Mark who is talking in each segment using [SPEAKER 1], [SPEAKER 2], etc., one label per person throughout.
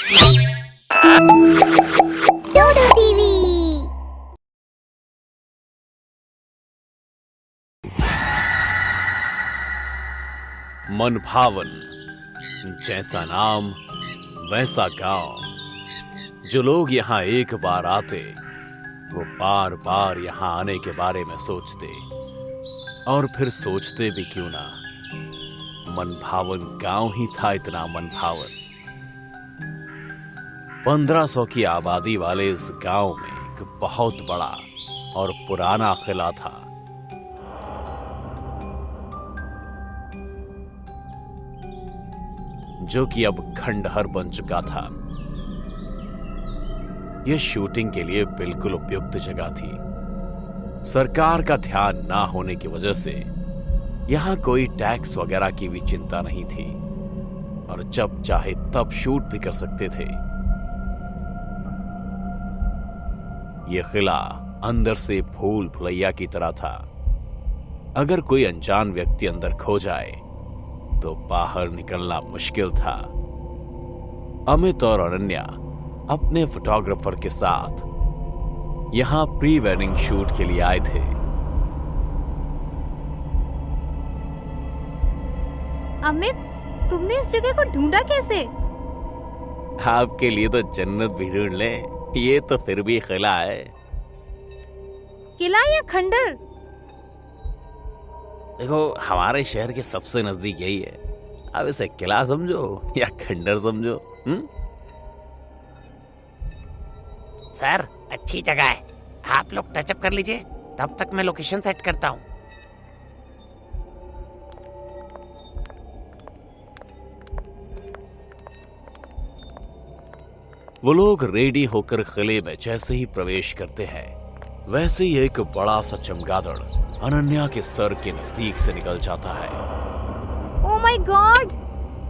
[SPEAKER 1] डोडो TV.
[SPEAKER 2] मन भावन, जैसा नाम वैसा गांव। जो लोग यहाँ एक बार आते वो बार बार यहाँ आने के बारे में सोचते, और फिर सोचते भी क्यों ना, मन भावन गांव ही था इतना मन भावन। 1500 की आबादी वाले इस गांव में एक बहुत बड़ा और पुराना किला था। जो कि अब खंडहर बन चुका था। यह शूटिंग के लिए बिल्कुल उपयुक्त जगह थी। सरकार का ध्यान ना होने की वजह से यहां कोई टैक्स वगैरह की भी चिंता नहीं थी, और जब चाहे तब शूट भी कर सकते थे। यह किला अंदर से भूल भुलैया की तरह था। अगर कोई अनजान व्यक्ति अंदर खो जाए तो बाहर निकलना मुश्किल था। अमित और अनन्या अपने फोटोग्राफर के साथ यहां प्री वेडिंग शूट के लिए आए थे।
[SPEAKER 3] अमित, तुमने इस जगह को ढूंढा कैसे?
[SPEAKER 2] आपके लिए तो जन्नत भी ढूंढ ले, ये तो फिर भी किला है।
[SPEAKER 3] किला या खंडर?
[SPEAKER 2] देखो, हमारे शहर के सबसे नजदीक यही है। अब इसे किला समझो या खंडर समझो।
[SPEAKER 4] सर, अच्छी जगह है, आप लोग टचअप कर लीजिए, तब तक मैं लोकेशन सेट करता हूँ।
[SPEAKER 2] वो लोग रेडी होकर किले में जैसे ही प्रवेश करते हैं, वैसे ही एक बड़ा सा चमगादड़ अनन्या के सर के नजदीक से निकल जाता है।
[SPEAKER 3] ओह माय गॉड,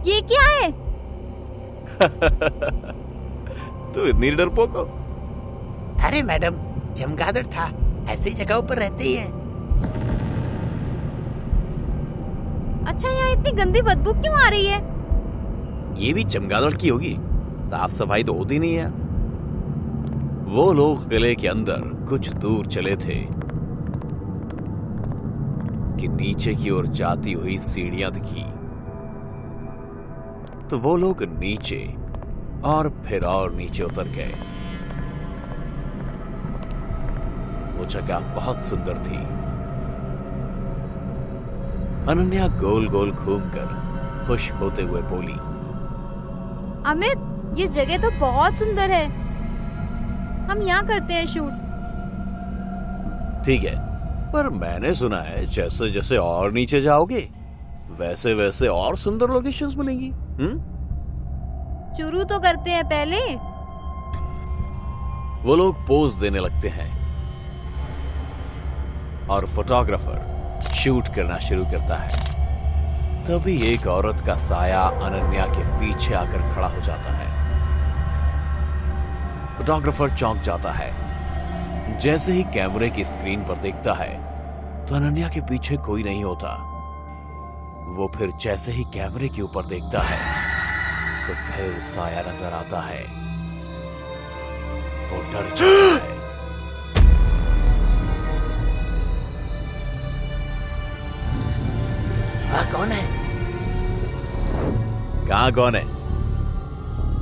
[SPEAKER 3] ये क्या है?
[SPEAKER 2] तो इतनी डरपोक हो?
[SPEAKER 4] अरे मैडम, चमगादड़ था, ऐसी जगहों पर रहते ही है।
[SPEAKER 3] अच्छा, यहाँ इतनी गंदी बदबू क्यों आ रही है?
[SPEAKER 2] ये भी चमगादड़ की होगी, साफ सफाई तो होती नहीं है। वो लोग किले के अंदर कुछ दूर चले थे कि नीचे की ओर जाती हुई सीढ़ियां दिखी। तो वो लोग नीचे और फिर और नीचे उतर गए। वो जगह बहुत सुंदर थी। अनन्या गोल गोल घूमकर खुश होते हुए बोली,
[SPEAKER 3] अमित, ये जगह तो बहुत सुंदर है, हम यहाँ करते हैं शूट।
[SPEAKER 2] ठीक है, पर मैंने सुना है जैसे जैसे और नीचे जाओगे वैसे वैसे और सुंदर लोकेशंस मिलेंगी।
[SPEAKER 3] शुरू तो करते हैं पहले।
[SPEAKER 2] वो लोग पोज देने लगते हैं और फोटोग्राफर शूट करना शुरू करता है। तभी एक औरत का साया अनन्या के पीछे आकर खड़ा हो जाता है। फोटोग्राफर चौंक जाता है। जैसे ही कैमरे की स्क्रीन पर देखता है तो अनन्या के पीछे कोई नहीं होता। वो फिर जैसे ही कैमरे के ऊपर देखता है तो फिर साया नजर आता है। वो डर जाता है।
[SPEAKER 4] वह कौन है?
[SPEAKER 2] कहाँ कौन है?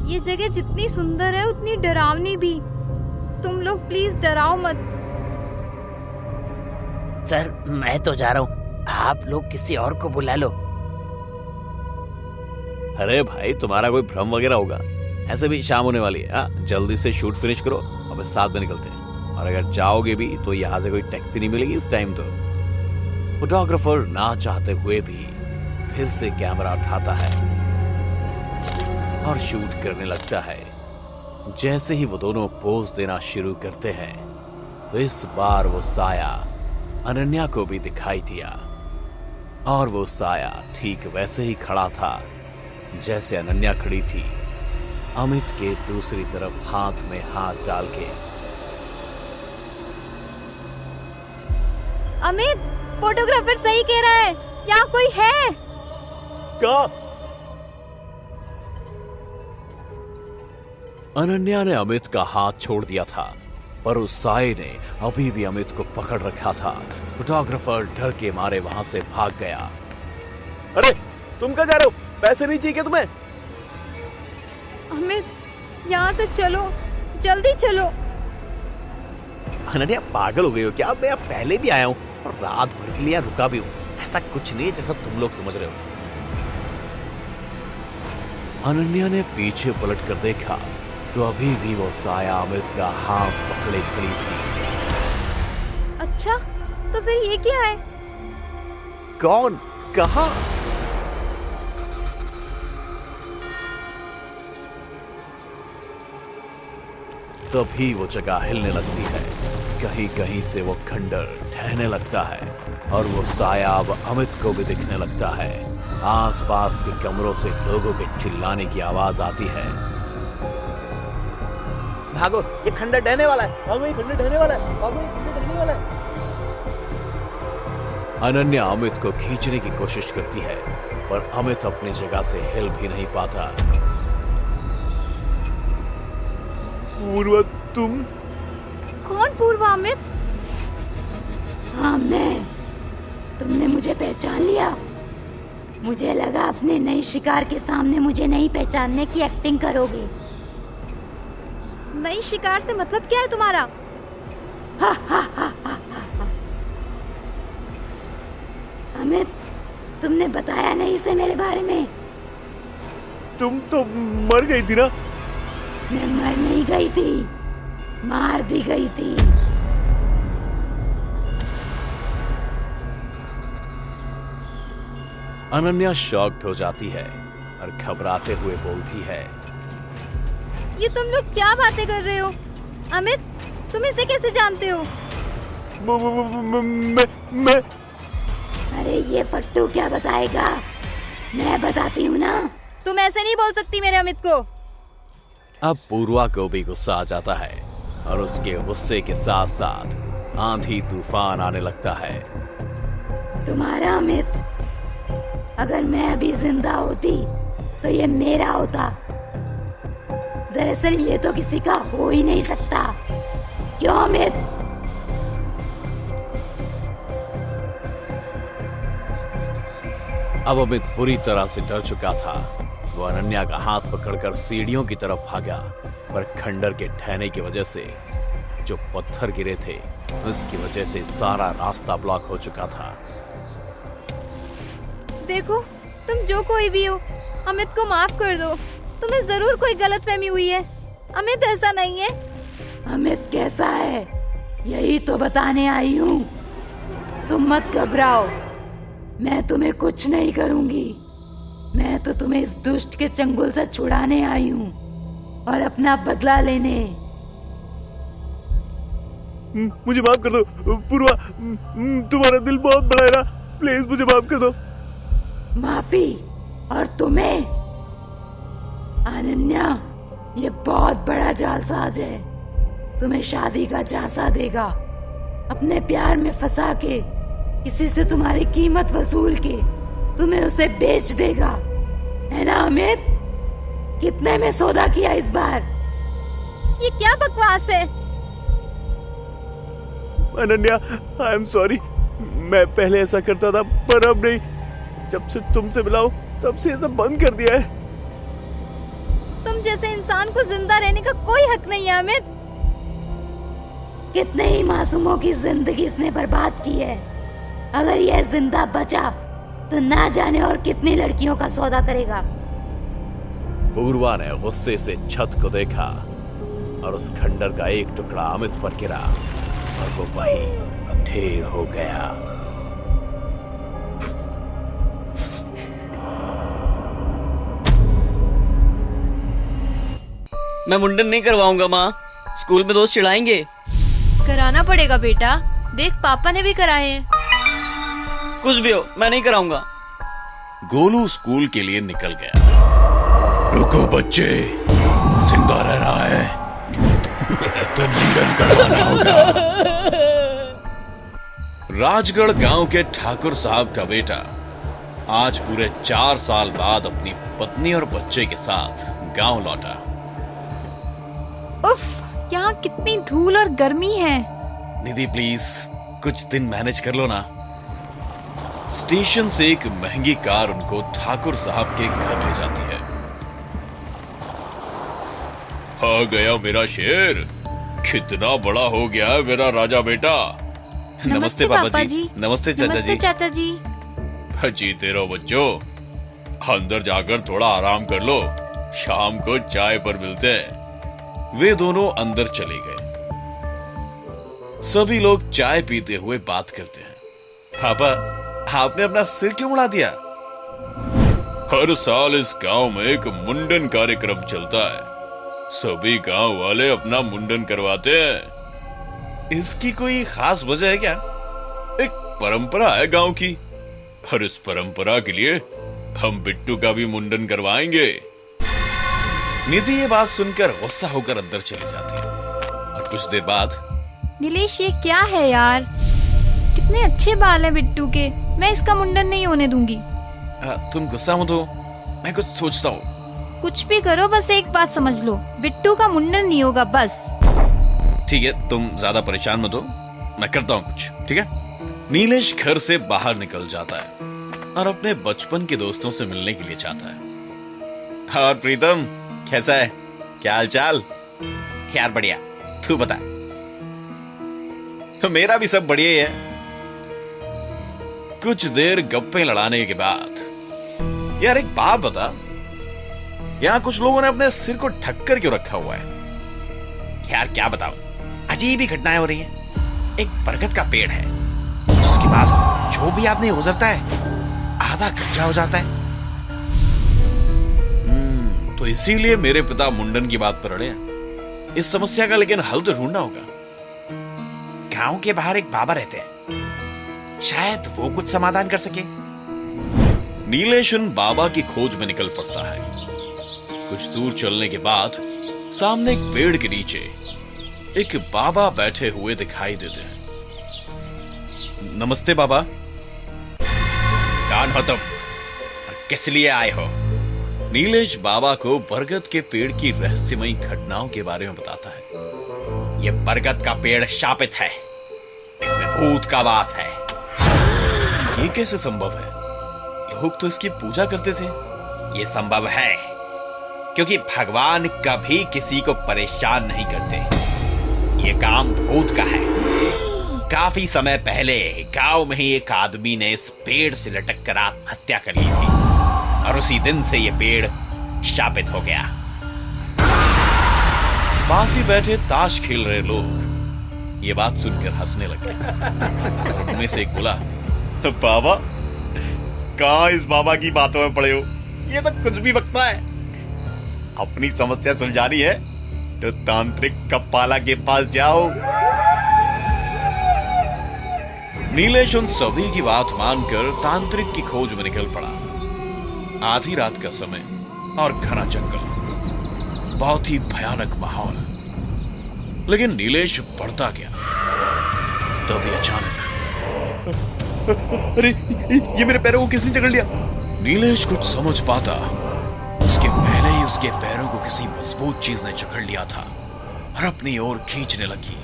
[SPEAKER 3] ये जगह जितनी सुंदर है उतनी डरावनी भी। तुम लोग प्लीज डराओ मत।
[SPEAKER 4] सर, मैं तो जा रहा हूँ, आप लोग किसी और को बुला लो।
[SPEAKER 2] अरे भाई, तुम्हारा कोई भ्रम वगैरह होगा। ऐसे भी शाम होने वाली है। जल्दी से शूट फिनिश करो, अब साथ में निकलते हैं। और अगर जाओगे भी तो यहाँ से कोई टैक्सी नहीं मिलेगी इस टाइम। तो फोटोग्राफर ना चाहते हुए भी फिर से कैमरा उठाता है और शूट करने लगता है। जैसे ही वो दोनों पोज देना शुरू करते हैं तो इस बार वो साया अनन्या को भी दिखाई दिया, और वो साया ठीक वैसे ही खड़ा था जैसे अनन्या खड़ी थी, अमित के दूसरी तरफ हाथ में हाथ डाल के।
[SPEAKER 3] अमित, फोटोग्राफर सही कह रहा है, यहाँ कोई है।
[SPEAKER 2] क्या? अनन्या ने अमित का हाथ छोड़ दिया था, पर उस साये ने अभी भी अमित को पकड़ रखा था। फोटोग्राफर डर के मारे वहां से भाग गया। अरे तुम कहाँ जा रहे हो? पैसे नहीं चाहिए तुम्हें?
[SPEAKER 3] अमित, यहाँ से चलो, जल्दी चलो।
[SPEAKER 2] अनन्या पागल हो गई हो क्या? मैं पहले भी आया हूँ और रात भर के लिए यहाँ रुका भी हूँ। ऐसा कुछ नहीं है जैसा तुम लोग समझ रहे हो। अनन्या ने पीछे पलट कर देखा तो अभी भी वो साया अमित का हाथ पकड़े खड़ी थी।
[SPEAKER 3] अच्छा, तो फिर ये क्या है?
[SPEAKER 2] कौन? कहाँ? तभी वो जगह हिलने लगती है। कहीं कहीं से वो खंडर ढहने लगता है और वो साया अब अमित को भी दिखने लगता है। आसपास के कमरों से लोगों के चिल्लाने की आवाज आती है। भागो, ये खंडर ढहने वाला है, भागो, ये खंडर ढहने वाला है, भागो, ये खंडर ढहने वाला है। अनन्या अमित को खींचने की कोशिश करती है, पर अमित अपनी जगह से हिल भी नहीं पाता। पूर्वा, तुम?
[SPEAKER 3] कौन पूर्वा? अमित?
[SPEAKER 5] हाँ, मैं। तुमने मुझे पहचान लिया? मुझे लगा अपने नए शिकार के सामने मुझे नहीं पहचानने की एक्टिंग करोगे।
[SPEAKER 3] नई शिकार से मतलब क्या है तुम्हारा?
[SPEAKER 5] हा हा हा हा हा। अमित, तुमने बताया नहीं इसे मेरे बारे में।
[SPEAKER 2] तुम तो मर गई थी ना?
[SPEAKER 5] मैं मर नहीं गई थी, मार दी गई थी।
[SPEAKER 2] अनन्या शॉक्ड हो जाती है और घबराते हुए बोलती है,
[SPEAKER 3] ये तुम लोग क्या बातें कर रहे हो? अमित, तुम इसे कैसे जानते हो?
[SPEAKER 2] मैं
[SPEAKER 5] अरे ये फट्टू क्या बताएगा, मैं बताती हूँ ना।
[SPEAKER 3] तुम ऐसे नहीं बोल सकती मेरे अमित को।
[SPEAKER 2] अब पूर्वा को भी गुस्सा आ जाता है और उसके गुस्से के साथ साथ आंधी तूफान आने लगता है।
[SPEAKER 5] तुम्हारा अमित, अगर मैं अभी जिंदा होती तो ये मेरा होता। दरअसल ये तो किसी का हो ही नहीं सकता। क्यों अमित?
[SPEAKER 2] अब अमित बुरी तरह से डर चुका था। वो अनन्या का हाथ पकड़कर सीढ़ियों की तरफ भागा, पर खंडर के ढहने की वजह से जो पत्थर गिरे थे उसकी वजह से सारा रास्ता ब्लॉक हो चुका था।
[SPEAKER 3] देखो, तुम जो कोई भी हो, अमित को माफ कर दो। तुम्हें जरूर कोई गलतफहमी हुई है। अमित ऐसा नहीं है।
[SPEAKER 5] अमित कैसा है यही तो बताने आई हूँ। तुम मत घबराओ, मैं तुम्हें कुछ नहीं करूंगी। मैं तो तुम्हें इस दुष्ट के चंगुल से छुड़ाने आई हूँ और अपना बदला लेने।
[SPEAKER 2] मुझे माफ कर दो पूर्वा, तुम्हारा दिल बहुत बड़ा है ना, प्लीज मुझे माफ कर दो।
[SPEAKER 5] माफी? और तुम्हें? अनन्या, ये बहुत बड़ा जालसाज है। तुम्हें शादी का झांसा देगा, अपने प्यार में फंसा के, किसी से तुम्हारी कीमत वसूल के तुम्हें उसे बेच देगा, है ना अमित? कितने में सौदा किया इस बार?
[SPEAKER 3] ये क्या बकवास है?
[SPEAKER 2] Ananya, I am sorry. मैं पहले ऐसा करता था पर अब नहीं। जब से तुमसे मिला हूं तब से ये सब बंद कर दिया है।
[SPEAKER 3] तुम जैसे इंसान को जिंदा रहने का कोई हक नहीं है अमित।
[SPEAKER 5] कितने ही मासूमों की जिंदगी इसने बर्बाद की है। अगर यह जिंदा बचा तो ना जाने और कितनी लड़कियों का सौदा करेगा।
[SPEAKER 2] पूर्वा ने गुस्से से छत को देखा और उस खंडर का एक टुकड़ा अमित पर गिरा और वो वहीं ढेर हो गया।
[SPEAKER 6] मैं मुंडन नहीं करवाऊंगा माँ, स्कूल में दोस्त चिढ़ाएंगे।
[SPEAKER 3] कराना पड़ेगा बेटा, देख पापा ने भी कराए हैं।
[SPEAKER 6] कुछ भी हो, मैं नहीं कराऊंगा।
[SPEAKER 2] गोलू स्कूल के लिए निकल गया। रुको बच्चे, जिंदा रहना है तो मुंडन करवाना होगा। राजगढ़ गांव के ठाकुर साहब का बेटा आज पूरे 4 साल बाद अपनी पत्नी और बच्चे के साथ गांव लौटा।
[SPEAKER 3] यहाँ कितनी धूल और गर्मी है।
[SPEAKER 2] निधि प्लीज कुछ दिन मैनेज कर लो ना। स्टेशन से एक महंगी कार उनको ठाकुर साहब के घर ले जाती है। आ गया मेरा शेर, कितना बड़ा हो गया है मेरा राजा बेटा।
[SPEAKER 3] नमस्ते पापा जी।
[SPEAKER 2] नमस्ते चाचा
[SPEAKER 3] नमस्ते
[SPEAKER 2] जी।
[SPEAKER 3] चाचा जी।
[SPEAKER 2] जीते रहो बच्चों, अंदर जाकर थोड़ा आराम कर लो, शाम को चाय पर मिलते हैं। वे दोनों अंदर चले गए। सभी लोग चाय पीते हुए बात करते हैं। पापा, आपने अपना सिर क्यों उड़ा दिया? हर साल इस गांव में एक मुंडन कार्यक्रम चलता है। सभी गांव वाले अपना मुंडन करवाते हैं। इसकी कोई खास वजह है क्या? एक परंपरा है गांव की, और इस परंपरा के लिए हम बिट्टू का भी मुंडन करवाएंगे। निधि ये बात सुनकर गुस्सा होकर अंदर चली जाती है। और कुछ देर बाद,
[SPEAKER 3] नीलेश ये क्या है यार, कितने अच्छे बाल हैं बिट्टू के, मैं इसका मुंडन नहीं होने दूंगी।
[SPEAKER 2] तुम गुस्सा मत हो, मैं कुछ सोचता हूँ।
[SPEAKER 3] कुछ भी करो, बस एक बात समझ लो, बिट्टू का मुंडन नहीं होगा बस।
[SPEAKER 2] ठीक है, तुम ज्यादा परेशान मत हो, मैं करता हूँ कुछ, ठीक है? नीलेश घर से बाहर निकल जाता है और अपने बचपन के दोस्तों से मिलने के लिए जाता है। और प्रीतम कैसा है, क्या हाल चाल?
[SPEAKER 4] यार बढ़िया, तू बता।
[SPEAKER 2] मेरा भी सब बढ़िया ही है। कुछ देर गप्पे लड़ाने के बाद, यार एक बात बता, यहाँ कुछ लोगों ने अपने सिर को ढक कर क्यों रखा हुआ है?
[SPEAKER 4] यार क्या बताऊं, अजीब ही घटनाएं हो रही हैं। एक बरगद का पेड़ है जिसके पास जो भी आदमी गुजरता है आधा कच्चा हो जाता है।
[SPEAKER 2] तो इसीलिए मेरे पिता मुंडन की बात पर अड़े हैं। इस समस्या का लेकिन हल तो ढूंढना होगा।
[SPEAKER 4] गांव के बाहर एक बाबा रहते हैं, शायद वो कुछ समाधान कर सके।
[SPEAKER 2] नीलेश उन बाबा की खोज में निकल पड़ता है। कुछ दूर चलने के बाद सामने एक पेड़ के नीचे एक बाबा बैठे हुए दिखाई देते हैं। नमस्ते बाबा।
[SPEAKER 4] कौन हो तुम और किस लिए आए हो?
[SPEAKER 2] नीलेश बाबा को बरगद के पेड़ की रहस्यमयी घटनाओं के बारे में बताता है।
[SPEAKER 4] यह बरगद का पेड़ शापित है, इसमें भूत का वास है।
[SPEAKER 2] ये कैसे संभव है? लोग तो इसकी पूजा करते थे।
[SPEAKER 4] यह संभव है क्योंकि भगवान कभी किसी को परेशान नहीं करते। यह काम भूत का है। काफी समय पहले गांव में ही एक आदमी ने इस पेड़ से लटक कर आत्महत्या कर ली थी और उसी दिन से यह पेड़ शापित हो गया।
[SPEAKER 2] पास ही बैठे ताश खेल रहे लोग ये बात सुनकर हंसने लगे। उनमें से एक बोला,
[SPEAKER 7] बाबा, कहाँ इस बाबा की बातों में पड़े हो? ये तो कुछ भी बकता है। अपनी समस्या सुलझानी है तो तांत्रिक कप्पाला के पास जाओ।
[SPEAKER 2] नीलेश उन सभी की बात मानकर तांत्रिक की खोज में निकल पड़ा। आधी रात का समय और घना जंगल, बहुत ही भयानक माहौल। लेकिन नीलेश बढ़ता गया। तभी अचानक,
[SPEAKER 7] अरे ये मेरे पैरों को किसने जकड़ लिया?
[SPEAKER 2] नीलेश कुछ समझ पाता उसके पहले ही उसके पैरों को किसी मजबूत चीज ने जकड़ लिया था और अपनी ओर खींचने लगी।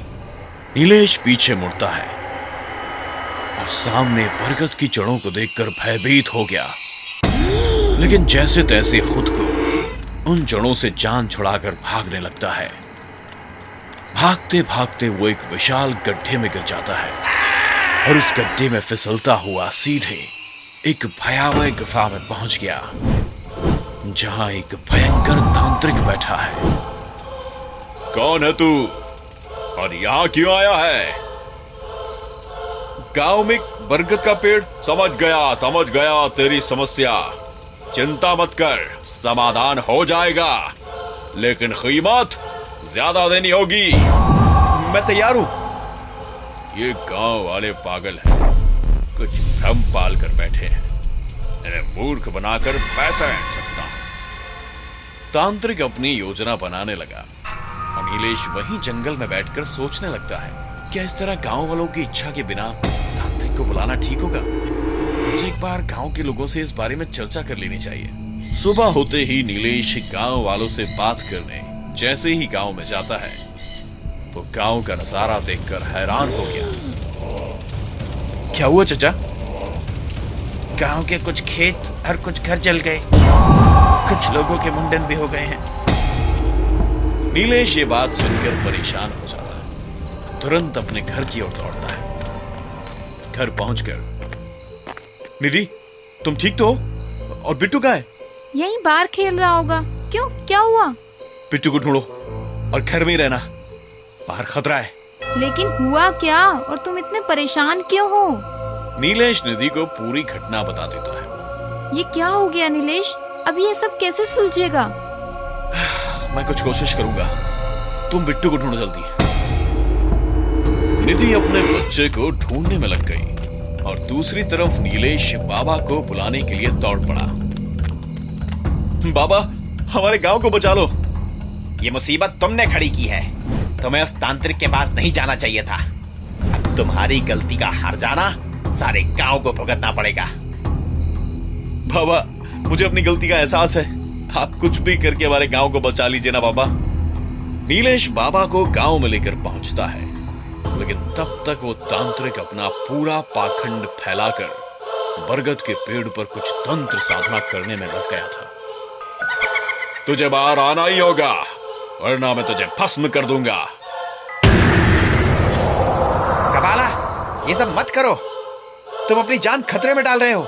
[SPEAKER 2] नीलेश पीछे मुड़ता है और सामने बरगद की जड़ों को देखकर भयभीत हो गया। लेकिन जैसे तैसे खुद को उन जड़ों से जान छुड़ाकर भागने लगता है। भागते भागते वो एक विशाल गड्ढे में गिर जाता है और उस गड्ढे में फिसलता हुआ सीधे एक भयावह गुफा में पहुंच गया, जहां एक भयंकर तांत्रिक बैठा है।
[SPEAKER 7] कौन है तू और यहाँ क्यों आया है? गांव में बरगद का पेड़। समझ गया तेरी समस्या। चिंता मत कर, समाधान हो जाएगा, लेकिन कीमत ज्यादा देनी होगी।
[SPEAKER 2] मैं तैयार हूं।
[SPEAKER 7] ये गांव वाले पागल हैं, कुछ भ्रम पाल कर बैठे हैं। इन्हें मूर्ख बनाकर पैसा ऐंठ सकता हूं।
[SPEAKER 2] तांत्रिक अपनी योजना बनाने लगा और नीलेश वहीं जंगल में बैठकर सोचने लगता है, क्या इस तरह गांव वालों की इच्छा के बिना तांत्रिक को बुलाना ठीक होगा? मुझे एक बार गांव के लोगों से इस बारे में चर्चा कर लेनी चाहिए। सुबह होते ही नीलेश गांव वालों से बात करने जैसे ही गांव में जाता है,
[SPEAKER 4] वो गांव का नजारा देखकर हैरान हो गया। क्या हुआ चचा? गांव के कुछ खेत और कुछ घर जल गए, कुछ लोगों के मुंडन भी हो गए हैं। नीलेश ये बात सुनकर परेशान हो जाता है, तुरंत अपने घर की ओर दौड़ता है। घर पहुंचकर, निधि तुम ठीक तो हो? और बिट्टू कहाँ है?
[SPEAKER 3] यहीं बाहर खेल रहा होगा। क्यों, क्या हुआ?
[SPEAKER 4] बिट्टू को ढूंढो और घर में ही रहना, बाहर खतरा है।
[SPEAKER 3] लेकिन हुआ क्या और तुम इतने परेशान क्यों हो?
[SPEAKER 4] नीलेश निधि को पूरी घटना बता देता है।
[SPEAKER 3] ये क्या हो गया नीलेश? अब ये सब कैसे सुलझेगा?
[SPEAKER 4] मैं कुछ कोशिश करूंगा, तुम बिट्टू को ढूंढो जल्दी। निधि अपने बच्चे को ढूंढने में लग गई और दूसरी तरफ नीलेश बाबा को बुलाने के लिए दौड़ पड़ा। बाबा, हमारे गांव को बचा लो।
[SPEAKER 7] ये मुसीबत तुमने खड़ी की है, तुम्हें उस तांत्रिक के पास नहीं जाना चाहिए था। अब तुम्हारी गलती का हार जाना सारे गांव को भुगतना पड़ेगा।
[SPEAKER 4] बाबा, मुझे अपनी गलती का एहसास है, आप कुछ भी करके हमारे गांव को बचा लीजिए ना बाबा। नीलेश बाबा को गांव में लेकर पहुंचता है, लेकिन तब तक वो तांत्रिक अपना पूरा पाखंड फैलाकर बरगद के पेड़ पर कुछ तंत्र साधना करने में लग गया था। तुझे बाहर आना ही होगा, वरना मैं तुझे भस्म कर दूंगा।
[SPEAKER 7] कबाला, ये सब मत करो, तुम अपनी जान खतरे में डाल रहे हो।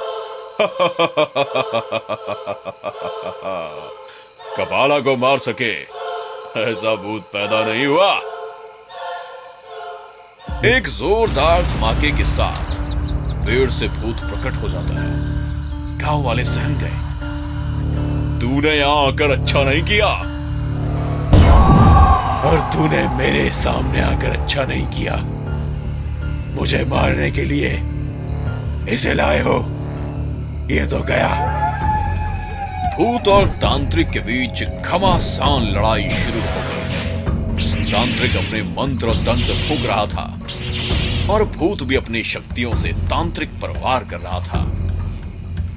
[SPEAKER 4] कबाला को मार सके ऐसा भूत पैदा नहीं हुआ। एक जोरदार धमाके के साथ पेड़ से भूत प्रकट हो जाता है। गांव वाले सहम गए। तूने यहां आकर अच्छा नहीं किया, और तूने मेरे सामने आकर अच्छा नहीं किया। मुझे मारने के लिए इसे लाए हो, ये तो गया। भूत और तांत्रिक के बीच घमासान लड़ाई शुरू हो गई। तांत्रिक अपने मंत्र और तंत्र फूंक रहा था और भूत भी अपनी शक्तियों से तांत्रिक पर वार कर रहा था।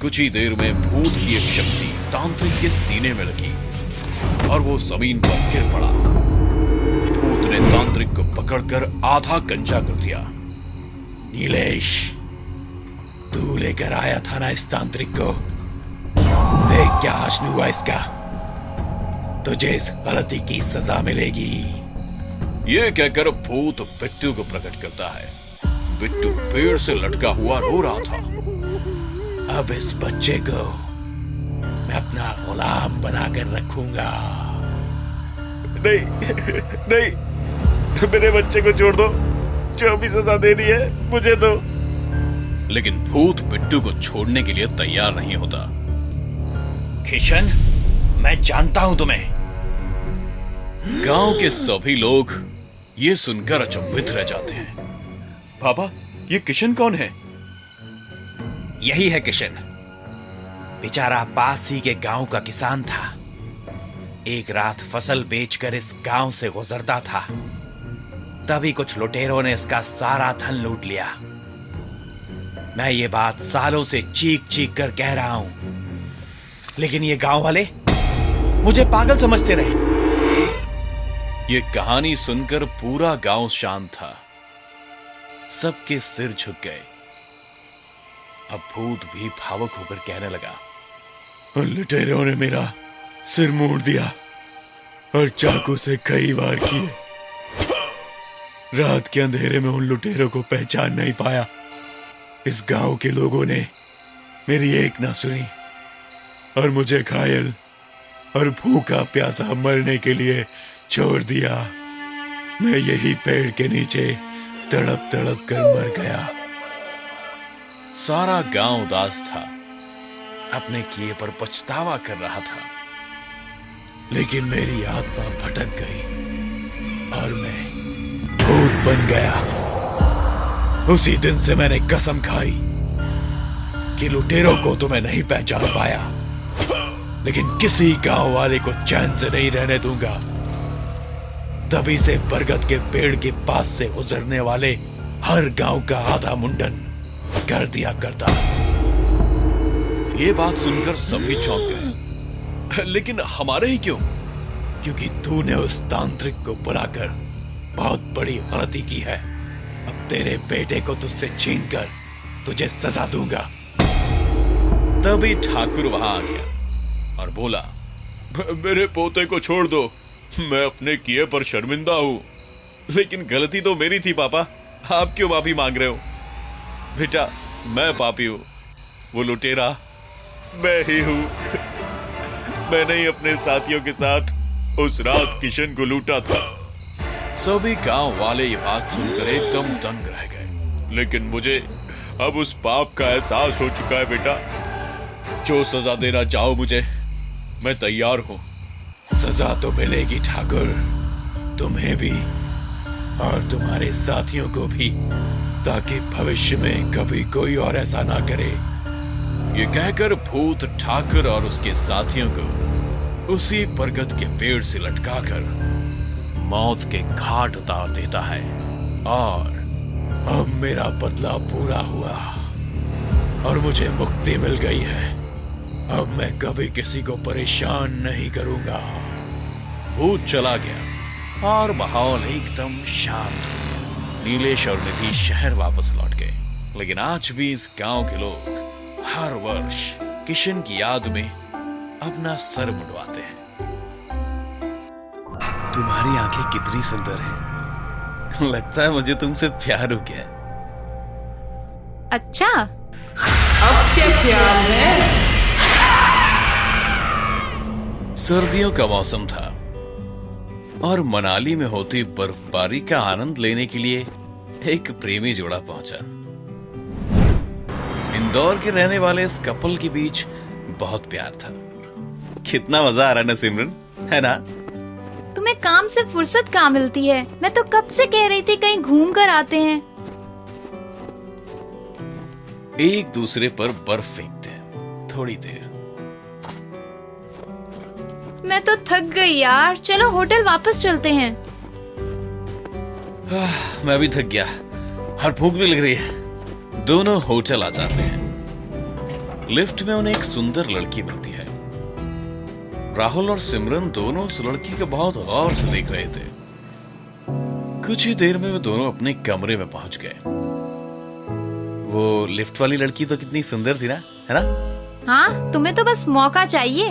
[SPEAKER 4] कुछ ही देर में भूत की एक शक्ति तांत्रिक के सीने में लगी और वो जमीन पर गिर पड़ा। भूत ने तांत्रिक को पकड़कर आधा गंजा कर दिया। नीलेश, तू लेकर आया था ना इस तांत्रिक को, देख क्या हासिल हुआ इसका। तुझे इस गलती की सजा मिलेगी। ये कहकर भूत बिट्टू को प्रकट करता है। बिट्टू पेड़ से लटका हुआ रो रहा था। अब इस बच्चे को मैं अपना गुलाम बनाकर रखूंगा। नहीं नहीं, मेरे बच्चे को छोड़ दो, जो भी सजा देनी है मुझे दो। लेकिन भूत बिट्टू को छोड़ने के लिए तैयार नहीं होता।
[SPEAKER 7] किशन, मैं जानता हूं तुम्हें।
[SPEAKER 4] गांव के सभी लोग ये सुनकर अचंभित रह जाते हैं। बाबा, ये किशन कौन है?
[SPEAKER 7] यही है किशन। बेचारा पास ही के गांव का किसान था। एक रात फसल बेचकर इस गांव से गुजरता था, तभी कुछ लुटेरों ने इसका सारा धन लूट लिया। मैं ये बात सालों से चीख चीख कर कह रहा हूं, लेकिन ये गांव वाले मुझे पागल समझते रहे।
[SPEAKER 4] ये कहानी सुनकर पूरा गांव शांत था। सबके सिर झुक गए। अब भूत भी भावुक होकर कहने लगा, उन लुटेरों ने मेरा सिर मोड़ दिया और चाकू से कई वार किए। रात के अंधेरे में उन लुटेरों को पहचान नहीं पाया। इस गांव के लोगों ने मेरी एक ना सुनी और मुझे घायल और भूखा प्यासा मरने के लिए छोड़ दिया। मैं यही पेड़ के नीचे तड़प तड़प कर मर गया। सारा गांव उदास था, अपने किए पर पछतावा कर रहा था। लेकिन मेरी आत्मा भटक गई और मैं भूत बन गया। उसी दिन से मैंने कसम खाई कि लुटेरों को तो मैं नहीं पहचान पाया, लेकिन किसी गांव वाले को चैन से नहीं रहने दूंगा। तभी से बरगद के पेड़ के पास से गुजरने वाले हर गांव का आधा मुंडन कर दिया करता। ये बात सुनकर सभी चौंक गए। लेकिन हमारे ही क्यों? क्योंकि तूने उस तांत्रिक को बुलाकर
[SPEAKER 7] बहुत बड़ी गलती की है। अब तेरे बेटे को तुझसे छीन कर तुझे सजा दूंगा।
[SPEAKER 4] तभी ठाकुर वहां आ गया और बोला,
[SPEAKER 7] मेरे पोते को छोड़ दो, मैं अपने किए पर शर्मिंदा हूँ।
[SPEAKER 4] लेकिन गलती तो मेरी थी पापा, आप क्यों माफी मांग रहे हो? बेटा, मैं पापी हूं, वो लुटेरा
[SPEAKER 7] मैं ही हूँ। मैंने ही अपने साथियों के साथ उस रात किशन को लूटा था।
[SPEAKER 4] सभी गांव वाले ये बात सुनकर एकदम दंग रह गए।
[SPEAKER 7] लेकिन मुझे अब उस पाप का एहसास हो चुका है बेटा। जो सजा देना चाहो मुझे, मैं तैयार हूं। सजा तो मिलेगी ठाकुर, तुम्हें भी और तुम्हारे साथियों को भी, ताकि भविष्य में कभी कोई और ऐसा ना करे।
[SPEAKER 4] ये कहकर भूत ठाकुर और उसके साथियों को उसी बरगद के पेड़ से लटकाकर मौत के घाट उतार देता है। और
[SPEAKER 7] अब मेरा बदला पूरा हुआ और मुझे मुक्ति मिल गई है। अब मैं कभी किसी को परेशान नहीं करूंगा।
[SPEAKER 4] भूत चला गया और माहौल एकदम शांत। नीलेश और निधि शहर वापस लौट गए। लेकिन आज भी इस गांव के लोग हर वर्ष किशन की याद में अपना सर मुंडवाते हैं। तुम्हारी आंखें कितनी सुंदर हैं। लगता है मुझे तुमसे प्यार हो गया।
[SPEAKER 3] अच्छा,
[SPEAKER 5] अब क्या ख्याल है?
[SPEAKER 4] सर्दियों का मौसम था और मनाली में होती बर्फबारी का आनंद लेने के लिए एक प्रेमी जोड़ा पहुंचा। इंदौर के रहने वाले इस कपल के बीच बहुत प्यार था। कितना मजा आ रहा है ना सिमरन, है ना?
[SPEAKER 3] तुम्हें काम से फुर्सत कहाँ मिलती है? मैं तो कब से कह रही थी कहीं घूम कर आते हैं।
[SPEAKER 4] एक दूसरे पर बर्फ फेंकते हैं थोड़ी देर।
[SPEAKER 3] मैं तो थक गई यार, चलो होटल वापस चलते हैं।
[SPEAKER 4] मैं भी थक गया और भूख भी लग रही है। दोनों होटल आ जाते हैं। लिफ्ट में उन्हें एक सुंदर लड़की मिलती है। राहुल और सिमरन दोनों उस लड़की को बहुत गौर से देख रहे थे। कुछ ही देर में वे दोनों अपने कमरे में पहुंच गए। वो लिफ्ट वाली लड़की तो कितनी सुंदर थी ना, है ना?
[SPEAKER 3] हाँ, तुम्हें तो बस मौका चाहिए।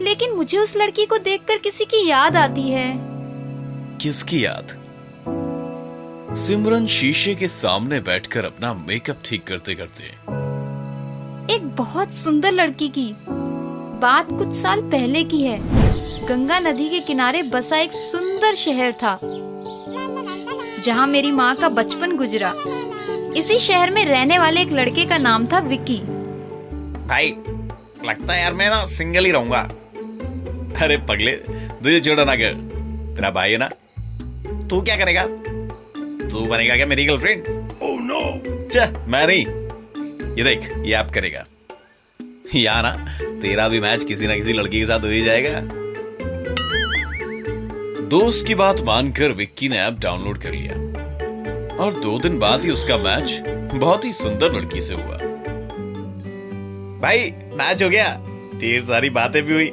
[SPEAKER 3] लेकिन मुझे उस लड़की को देखकर किसी की याद आती है।
[SPEAKER 4] किसकी याद? सिमरन शीशे के सामने बैठकर अपना मेकअप ठीक करते करते,
[SPEAKER 3] एक बहुत सुंदर लड़की की। बात कुछ साल पहले की है। गंगा नदी के किनारे बसा एक सुंदर शहर था, जहाँ मेरी माँ का बचपन गुजरा। इसी शहर में रहने वाले एक लड़के का नाम था विक्की।
[SPEAKER 4] भाई, लगता है यार मैं ना सिंगल ही रहूंगा। अरे पगले, तुझे छोड़ा ना कर, तेरा भाई है ना। तू क्या करेगा? तू बनेगा क्या मेरी गर्लफ्रेंड? ओह नो, मैं नहीं। ये देख, ये आप करेगा। या ना, तेरा भी मैच किसी ना किसी लड़की के साथ हो ही जाएगा। दोस्त की बात मानकर विक्की ने ऐप डाउनलोड कर लिया और 2 दिन बाद ही उसका मैच बहुत ही सुंदर लड़की से हुआ। भाई, मैच हो गया, ढेर सारी बातें भी हुई।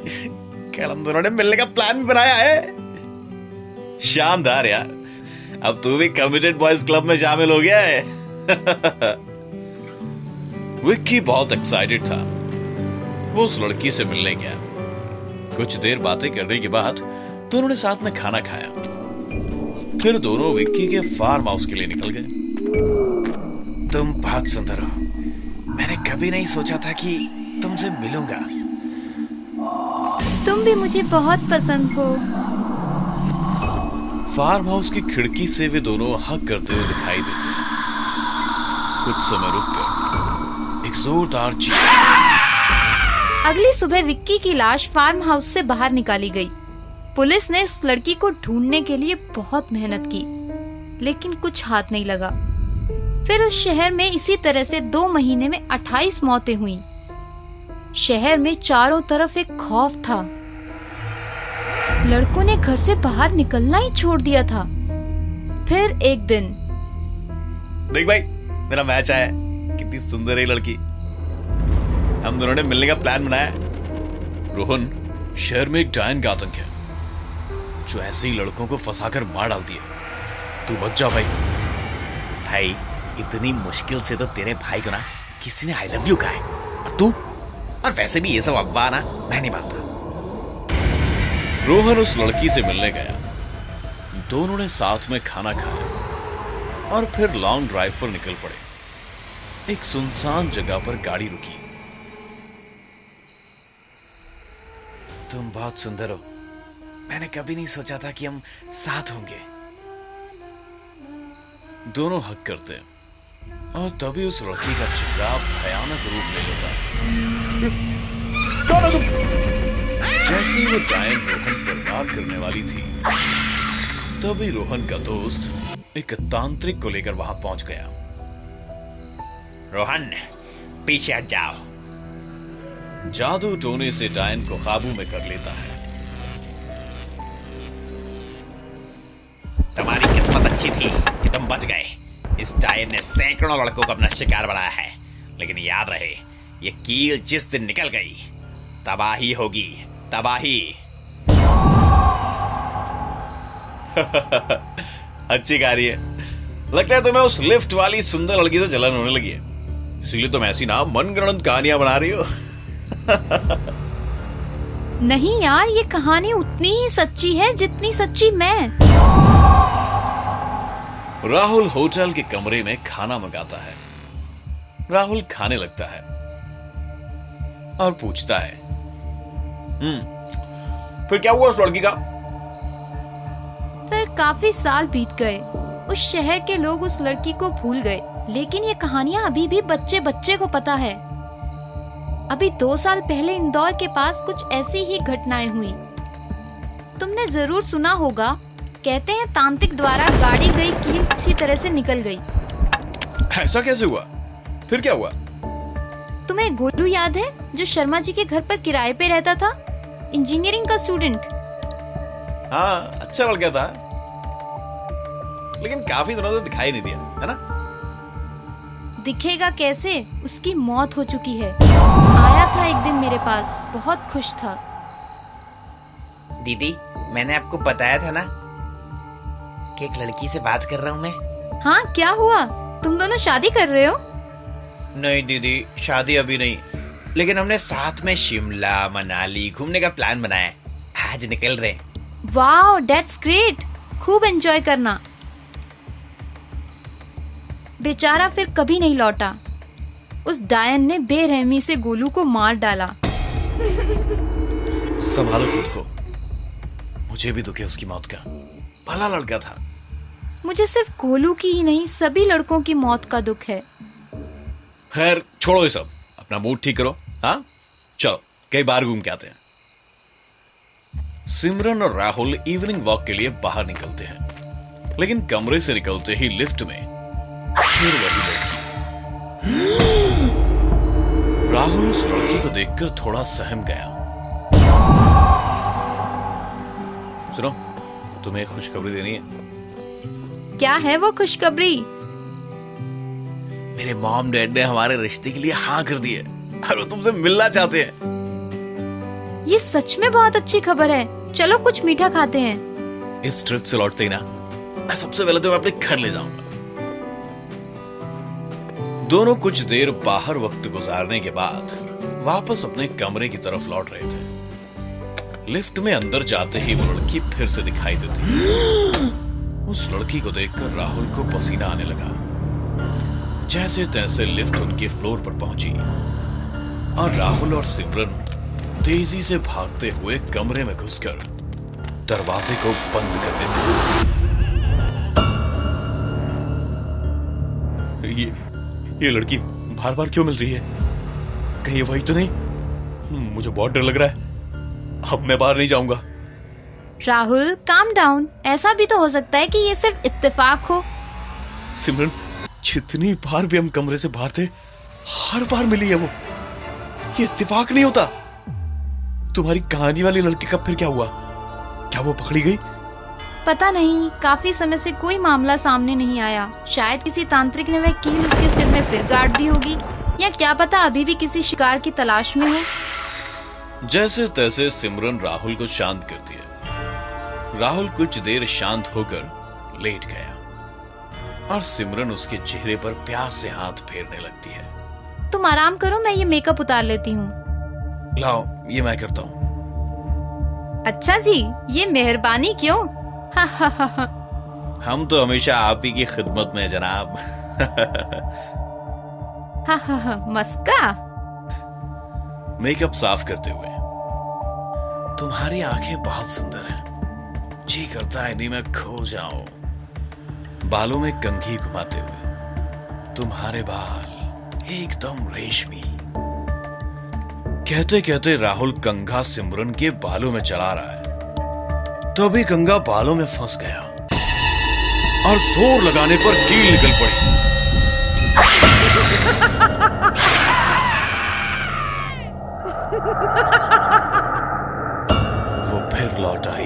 [SPEAKER 4] कल हम दोनों ने मिलने का प्लान भी बनाया है। शानदार यार, अब तू भी कमिटेड बॉयज क्लब में शामिल हो गया है। विक्की बहुत एक्साइटेड था। वो उस लड़की से मिलने गया। कुछ देर बातें करने के बाद दोनों ने साथ में खाना खाया। फिर दोनों विक्की के फार्म हाउस के लिए निकल गए। तुम बहुत सुंदर हो। मैंने कभी नहीं सोचा था कि तुमसे मिलूंगा।
[SPEAKER 3] तुम भी मुझे बहुत पसंद हो।
[SPEAKER 4] फार्म हाउस की खिड़की से वे दोनों हक करते हुए दिखाई देते हैं। कुछ समय रुककर एक जोरदार चीख।
[SPEAKER 3] अगली सुबह विक्की की लाश फार्म हाउस से बाहर निकाली गई। पुलिस ने उस लड़की को ढूंढने के लिए बहुत मेहनत की, लेकिन कुछ हाथ नहीं लगा। फिर उस शहर में इसी तरह से 2 महीने में 28 मौतें हुई। शहर में चारों तरफ एक खौफ था। लड़कों ने घर से बाहर निकलना ही छोड़ दिया था। फिर एक दिन,
[SPEAKER 4] देख भाई, मेरा मैच आया। कितनी सुंदर है लड़की। हम दोनों ने मिलने का प्लान बनाया। रोहन, शहर में एक डायन का आतंक है। जो ऐसे ही लड़कों को फंसाकर मार डालती है। तू बच जा भाई। भाई इतनी मुश्किल से तो तेरे भाई को ना किसी ने आई लव यू कहा है, और तू? और वैसे भी ये सब अफवाह ना मैं नहीं मानता। रोहन उस लड़की से मिलने गया। दोनों ने साथ में खाना खाया और फिर लॉन्ग ड्राइव पर निकल पड़े। एक सुनसान जगह पर गाड़ी रुकी। तुम बहुत सुंदर हो। मैंने कभी नहीं सोचा था कि हम साथ होंगे। दोनों हक करते हैं और तभी उस लड़की का चेहरा भयानक रूप ले लेता है। कौन है तुम? जैसे ही वो डायन रोहन पर वार करने वाली थी, तभी रोहन का दोस्त एक तांत्रिक को लेकर वहां पहुंच गया। रोहन, पीछे हट जाओ। जादू टोने से डायन को काबू में कर लेता है। तुम्हारी किस्मत अच्छी थी कि तुम बच गए। इस डायन ने सैकड़ों लड़कों को अपना शिकार बनाया है, लेकिन याद रहे, ये कील जिस दिन निकल गई तबाही होगी, तबाही। अच्छी कार्य है। लगता है तुम्हें उस लिफ्ट वाली सुंदर लड़की से जलन होने लगी है, इसीलिए तुम ऐसी ना मनगढ़ंत कहानियां बना रही हो।
[SPEAKER 3] नहीं यार, ये कहानी उतनी ही सच्ची है जितनी सच्ची मैं।
[SPEAKER 4] राहुल होटल के कमरे में खाना मंगाता है। राहुल खाने लगता है और पूछता है, फिर क्या हुआ उस लड़की का?
[SPEAKER 3] फिर काफी साल बीत गए। उस शहर के लोग उस लड़की को भूल गए, लेकिन ये कहानियां अभी भी बच्चे बच्चे को पता है। अभी 2 साल पहले इंदौर के पास कुछ ऐसी ही घटनाएं हुई। तुमने जरूर सुना होगा, कहते हैं तांत्रिक द्वारा गाड़ी गई कील इसी तरह से निकल गई।
[SPEAKER 4] ऐसा कैसे हुआ? फिर क्या हुआ?
[SPEAKER 3] तुम्हें गोलू याद है, जो शर्मा जी के घर पर किराए पे रहता था, इंजीनियरिंग का स्टूडेंट?
[SPEAKER 4] हाँ, अच्छा लड़का था, लेकिन काफी दिनों से दिखाई नहीं दिया, है ना?
[SPEAKER 3] दिखेगा कैसे, उसकी मौत हो चुकी है। आया था एक दिन मेरे पास, बहुत खुश था।
[SPEAKER 8] दीदी, मैंने आपको बताया था ना कि एक लड़की से बात कर रहा हूँ मैं।
[SPEAKER 3] हाँ, क्या हुआ? तुम दोनों शादी कर रहे हो?
[SPEAKER 8] नहीं दीदी, शादी अभी नहीं, लेकिन हमने साथ में शिमला मनाली घूमने का प्लान बनाया है। आज निकल रहे हैं।
[SPEAKER 3] Wow, that's great. खूब एंजॉय करना। बेचारा फिर कभी नहीं लौटा। उस डायन ने बेरहमी से गोलू को मार डाला।
[SPEAKER 4] संभालो खुद को। मुझे भी दुख है उसकी मौत का। भला लड़का था।
[SPEAKER 3] मुझे सिर्फ गोलू की ही नहीं, सभी लड़कों की मौत का दुख है।
[SPEAKER 4] खैर छोड़ो ये सब, अपना मूड ठीक करो। हाँ, चलो कई बार घूम के आते हैं। सिमरन और राहुल इवनिंग वॉक के लिए बाहर निकलते हैं, लेकिन कमरे से निकलते ही लिफ्ट में फिर वही लड़की। राहुल उस लड़की को देखकर थोड़ा सहम गया। सुनो, तुम्हें एक खुशखबरी देनी है।
[SPEAKER 3] क्या है वो खुशखबरी?
[SPEAKER 4] मेरे मॉम डैड ने हमारे रिश्ते के लिए हाँ कर दी है और वो तुमसे मिलना चाहते हैं।
[SPEAKER 3] ये सच में बहुत अच्छी खबर है। चलो कुछ मीठा खाते हैं।
[SPEAKER 4] इस ट्रिप से लौटते ही ना मैं सबसे पहले तुम्हें अपने घर ले जाऊंगा। दोनों कुछ देर बाहर वक्त गुजारने के बाद वापस अपने कमरे की तरफ लौट रहे थे। लिफ्ट में अंदर जाते ही वो लड़की फिर से दिखाई देती। उस लड़की को देखकर राहुल को पसीना आने लगा। जैसे तैसे लिफ्ट उनके फ्लोर पर पहुंची और राहुल और सिमरन तेजी से भागते हुए कमरे में घुसकर दरवाजे को बंद कर देते। ये लड़की बार बार क्यों मिल रही है? कहीं ये वही तो नहीं? मुझे बहुत डर लग रहा है। अब मैं बाहर नहीं जाऊंगा।
[SPEAKER 3] Rahul, calm down. ऐसा भी तो हो सकता है कि ये सिर्फ इत्तेफाक हो।
[SPEAKER 4] सिमरन, जितनी बार भी हम कमरे से बाहर थे, हर बार मिली है वो। ये इत्तेफाक नहीं होता। तुम्हारी कहानी वाली लड़की का फिर क्या हुआ? क्या वो पकड़ी गई?
[SPEAKER 3] पता नहीं, काफी समय से कोई मामला सामने नहीं आया। शायद किसी तांत्रिक ने वह कील उसके सिर में फिर गाड़ दी होगी, या क्या पता अभी भी किसी शिकार की तलाश में हो।
[SPEAKER 4] जैसे तैसे सिमरन राहुल को शांत करती है। राहुल कुछ देर शांत होकर लेट गया और सिमरन उसके चेहरे पर प्यार से हाथ फेरने लगती है।
[SPEAKER 3] तुम आराम करो, मैं ये मेकअप उतार लेती हूँ।
[SPEAKER 4] लाओ, ये मैं करता हूँ।
[SPEAKER 3] अच्छा जी, ये मेहरबानी क्यों? हा हा हा हा।
[SPEAKER 4] हम तो हमेशा आप ही की खिदमत में जनाब।
[SPEAKER 3] हा हा हा, मस्का।
[SPEAKER 4] मेकअप साफ करते हुए, तुम्हारी आंखें बहुत सुंदर हैं। जी करता है इन्हीं में खो जाऊं। बालों में कंघी घुमाते हुए, तुम्हारे बाल एकदम रेशमी। कहते कहते राहुल कंघा सिमरन के बालों में चला रहा है, तभी कंघा बालों में फंस गया और जोर लगाने पर कील निकल पड़ी। वो फिर लौट आई